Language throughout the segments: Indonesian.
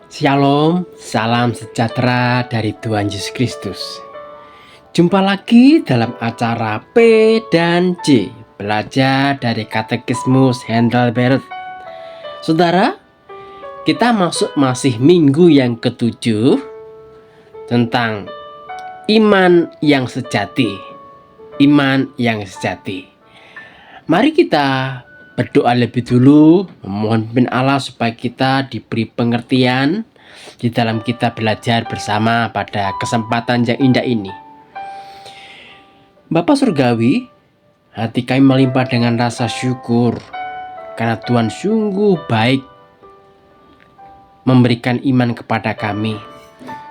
Shalom, salam sejahtera dari Tuhan Yesus Kristus. Jumpa lagi dalam acara P dan J, belajar dari Katekismus Heidelberg. Saudara, kita masih minggu yang ketujuh tentang iman yang sejati. Iman yang sejati. Mari kita berdoa lebih dulu, memohon pimpin Allah supaya kita diberi pengertian di dalam kita belajar bersama pada kesempatan yang indah ini. Bapa Surgawi, hati kami melimpah dengan rasa syukur karena Tuhan sungguh baik memberikan iman kepada kami,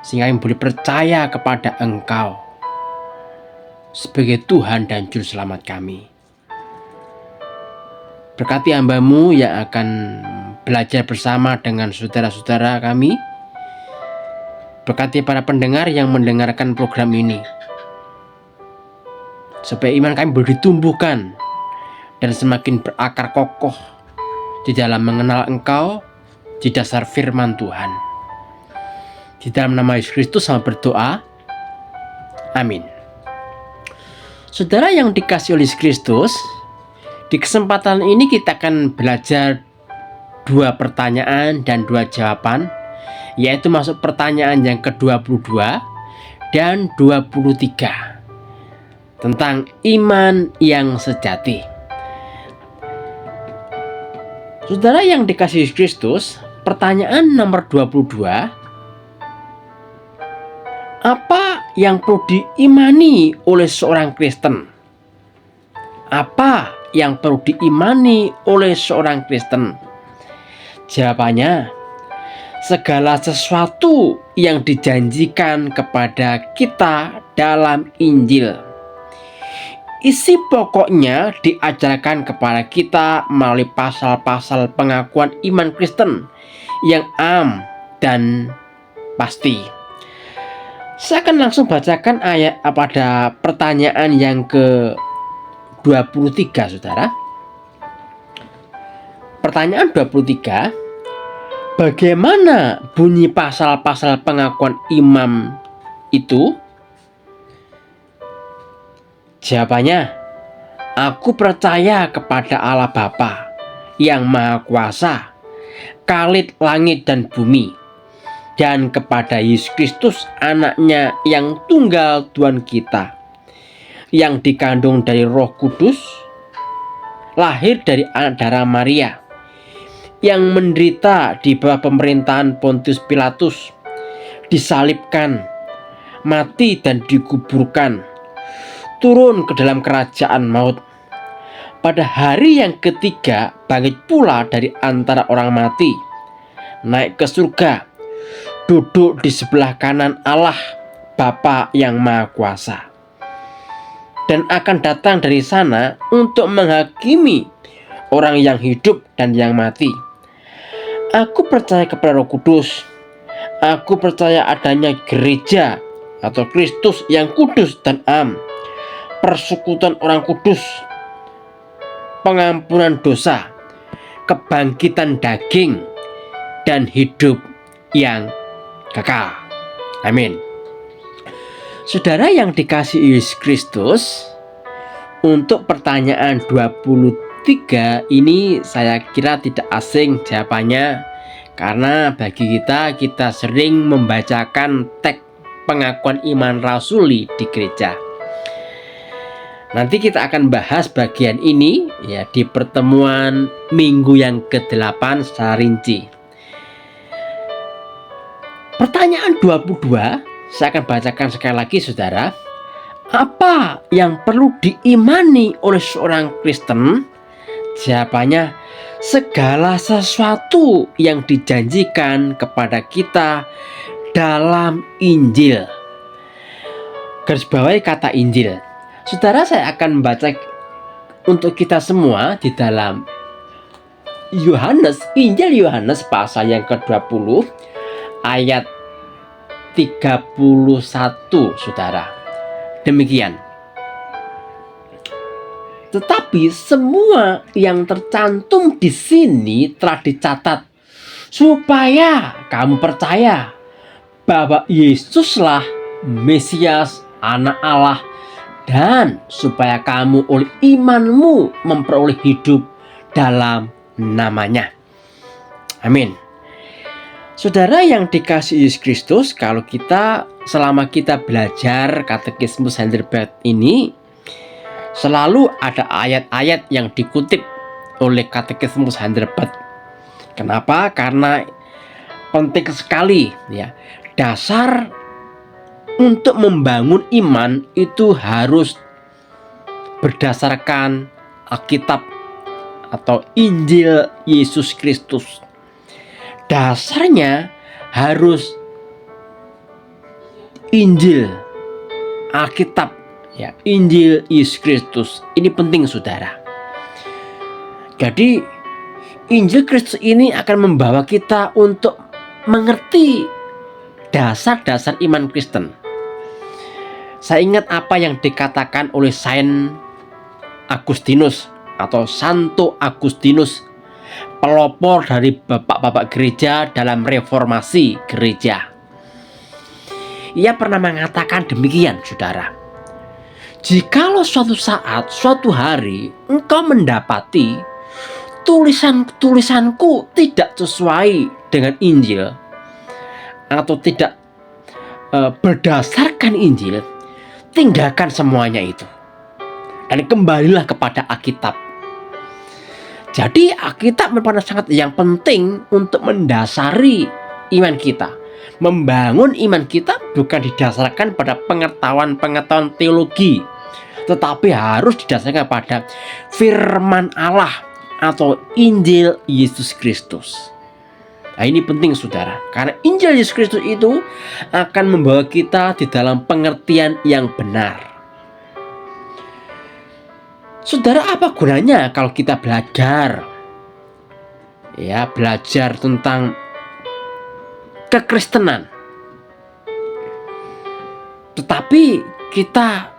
sehingga kami boleh percaya kepada Engkau sebagai Tuhan dan Juru Selamat kami. Berkati hamba-Mu yang akan belajar bersama dengan saudara-saudara kami. Berkati para pendengar yang mendengarkan program ini, supaya iman kami boleh ditumbuhkan dan semakin berakar kokoh di dalam mengenal Engkau di dasar firman Tuhan. Di dalam nama Yesus Kristus saya berdoa. Amin. Saudara yang dikasihi oleh Yesus Kristus, di kesempatan ini kita akan belajar 2 pertanyaan dan 2 jawaban, yaitu masuk pertanyaan yang ke-22 dan 23 tentang iman yang sejati. Saudara yang dikasihi Kristus, pertanyaan nomor 22, apa yang perlu diimani oleh seorang Kristen? Apa yang perlu diimani oleh seorang Kristen? Jawabannya, segala sesuatu yang dijanjikan kepada kita dalam Injil. Isi pokoknya diajarkan kepada kita melalui pasal-pasal pengakuan iman Kristen yang am dan pasti. Saya akan langsung bacakan ayat pada pertanyaan yang ke-23, saudara. Pertanyaan 23, bagaimana bunyi pasal-pasal pengakuan iman itu? Jawabannya, aku percaya kepada Allah Bapa yang Maha Kuasa, Khalid langit dan bumi, dan kepada Yesus Kristus anaknya yang tunggal Tuhan kita, yang dikandung dari Roh Kudus, lahir dari anak darah Maria, yang menderita di bawah pemerintahan Pontius Pilatus, disalibkan, mati dan dikuburkan, turun ke dalam kerajaan maut. Pada hari yang ketiga bangkit pula dari antara orang mati, naik ke surga, duduk di sebelah kanan Allah Bapa yang Maha Kuasa, dan akan datang dari sana untuk menghakimi orang yang hidup dan yang mati. Aku percaya kepada Roh Kudus. Aku percaya adanya gereja atau Kristus yang kudus dan am, persekutuan orang kudus, pengampunan dosa, kebangkitan daging, dan hidup yang kekal. Amin. Saudara yang dikasihi Yesus Kristus, untuk pertanyaan 23 ini saya kira tidak asing jawabannya, karena bagi kita sering membacakan teks pengakuan iman rasuli di gereja. Nanti kita akan bahas bagian ini ya di pertemuan minggu yang ke-8 secara rinci. Pertanyaan 22 saya akan bacakan sekali lagi, saudara. Apa yang perlu diimani oleh seorang Kristen? Jawabannya, segala sesuatu yang dijanjikan kepada kita dalam Injil. Garis bawahi kata Injil. Saudara, saya akan membaca untuk kita semua di dalam Injil Yohanes pasal yang ke-20 ayat 31, saudara. Demikian. Tetapi semua yang tercantum di sini telah dicatat supaya kamu percaya bahwa Yesuslah Mesias, Anak Allah, dan supaya kamu oleh imanmu memperoleh hidup dalam namanya. Amin. Saudara yang dikasihi Yesus Kristus, kalau selama kita belajar Katekismus Heidelberg ini, selalu ada ayat-ayat yang dikutip oleh Katekismus Heidelberg. Kenapa? Karena penting sekali ya. Dasar untuk membangun iman itu harus berdasarkan Alkitab atau Injil Yesus Kristus. Dasarnya harus Injil Alkitab ya, Injil Yesus Kristus. Ini penting saudara. Jadi Injil Kristus ini akan membawa kita untuk mengerti dasar-dasar iman Kristen. Saya ingat apa yang dikatakan oleh Saint Agustinus atau Santo Agustinus, pelopor dari bapak-bapak gereja dalam reformasi gereja. Ia pernah mengatakan demikian, saudara. Jikalau suatu saat, suatu hari engkau mendapati tulisanku tidak sesuai dengan Injil atau tidak berdasarkan Injil, tinggalkan semuanya itu dan kembalilah kepada Alkitab. Jadi Alkitab merupakan sangat yang penting untuk mendasari iman kita. Membangun iman kita bukan didasarkan pada pengetahuan teologi, tetapi harus didasarkan pada firman Allah atau Injil Yesus Kristus. Nah, ini penting saudara, karena Injil Yesus Kristus itu akan membawa kita di dalam pengertian yang benar. Saudara, apa gunanya kalau kita belajar tentang kekristenan, tetapi kita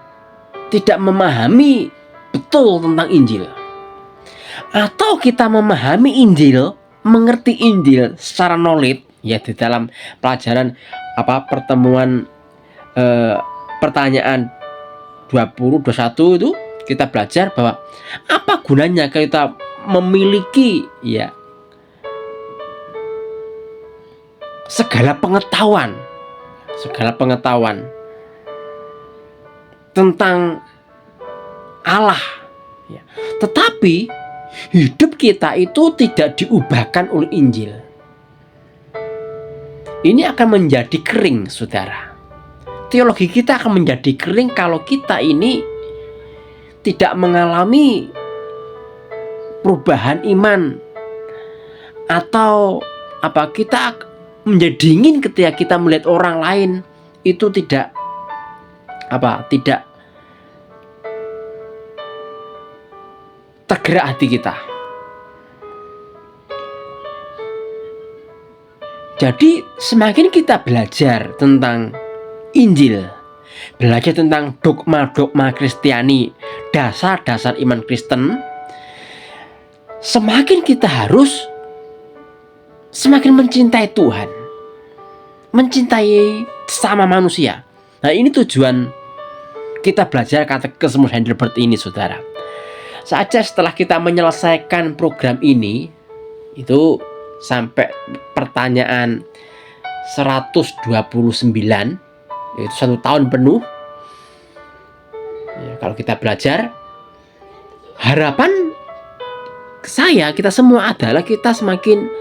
tidak memahami betul tentang Injil, atau kita memahami Injil, mengerti Injil secara knowledge ya, di dalam pelajaran pertemuan pertanyaan 20-21 itu kita belajar bahwa apa gunanya kita memiliki ya segala pengetahuan tentang Allah ya, tetapi hidup kita itu tidak diubahkan oleh Injil. Ini akan menjadi kering, saudara. Teologi kita akan menjadi kering kalau kita ini tidak mengalami perubahan iman, atau kita menjadi dingin ketika kita melihat orang lain itu tidak tergerak hati kita. Jadi semakin kita belajar tentang Injil, belajar tentang dogma-dogma Kristiani, dasar-dasar iman Kristen, semakin kita harus semakin mencintai Tuhan, mencintai sama manusia. Nah, ini tujuan kita belajar Katekismus Heidelberg ini, saudara. Saja setelah kita menyelesaikan program ini, itu sampai pertanyaan 129, yaitu 1 tahun penuh ya, kalau kita belajar, harapan kita semua adalah kita semakin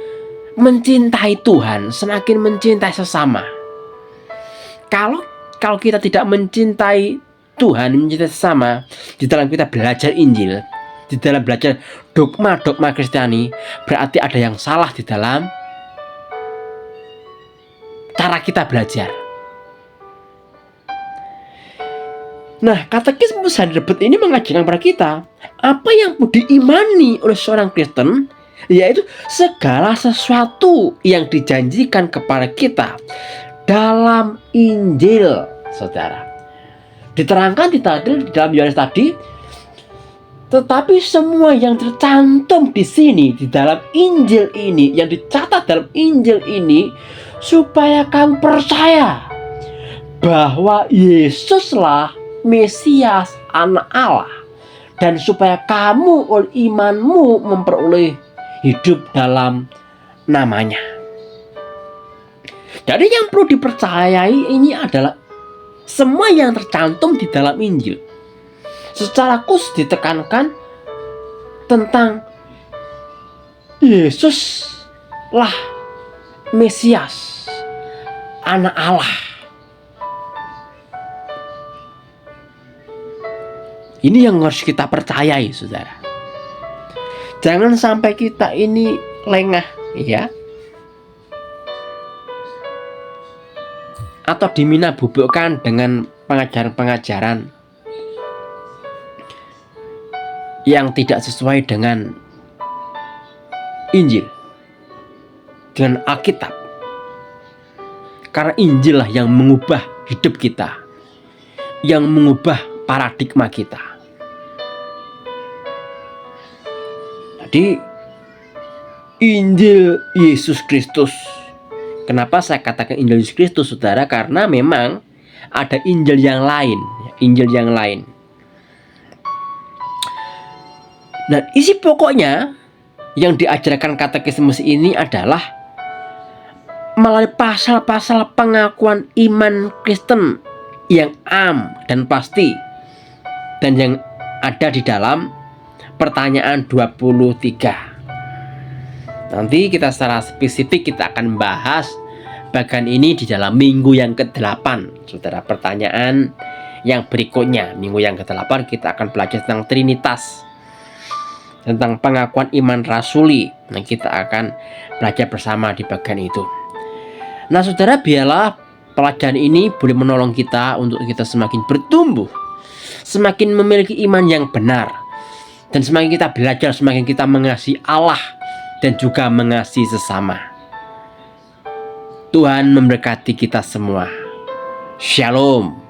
mencintai Tuhan, semakin mencintai sesama. Kalau kita tidak mencintai Tuhan, mencintai sesama, di dalam kita belajar Injil, di dalam belajar dogma-dogma Kristiani, berarti ada yang salah di dalam cara kita belajar. Nah, Katekismus Heidelberg ini mengajarkan kepada kita apa yang perlu diimani oleh seorang Kristen, yaitu segala sesuatu yang dijanjikan kepada kita dalam Injil, saudara. Diterangkan di dalam Yohanes tadi, Tetapi semua yang tercantum di sini, di dalam Injil ini, yang dicatat dalam Injil ini, supaya kamu percaya bahwa Yesuslah Mesias, Anak Allah, dan supaya kamu oleh imanmu memperoleh hidup dalam namanya. Jadi yang perlu dipercayai ini adalah semua yang tercantum di dalam Injil. Secara khusus ditekankan tentang Yesuslah Mesias, Anak Allah. Ini yang harus kita percayai, saudara. Jangan sampai kita ini lengah, ya, atau diminabubukkan dengan pengajaran-pengajaran yang tidak sesuai dengan Injil, dengan Alkitab. Karena Injil lah yang mengubah hidup kita, yang mengubah paradigma kita. Jadi Injil Yesus Kristus. Kenapa saya katakan Injil Yesus Kristus, saudara? Karena memang ada Injil yang lain, Injil yang lain. Nah, isi pokoknya yang diajarkan katekismus ini adalah melalui pasal-pasal pengakuan iman Kristen yang am dan pasti, dan yang ada di dalam pertanyaan 23. Nanti kita secara spesifik kita akan bahas bagian ini di dalam minggu yang ke-8, saudara. Pertanyaan yang berikutnya, minggu yang ke-8 kita akan belajar tentang Trinitas, tentang pengakuan iman rasuli. Nah, kita akan belajar bersama di bagian itu. Nah, saudara, biarlah pelajaran ini boleh menolong kita untuk kita semakin bertumbuh, semakin memiliki iman yang benar, dan semakin kita belajar, semakin kita mengasihi Allah dan juga mengasihi sesama. Tuhan memberkati kita semua. Shalom.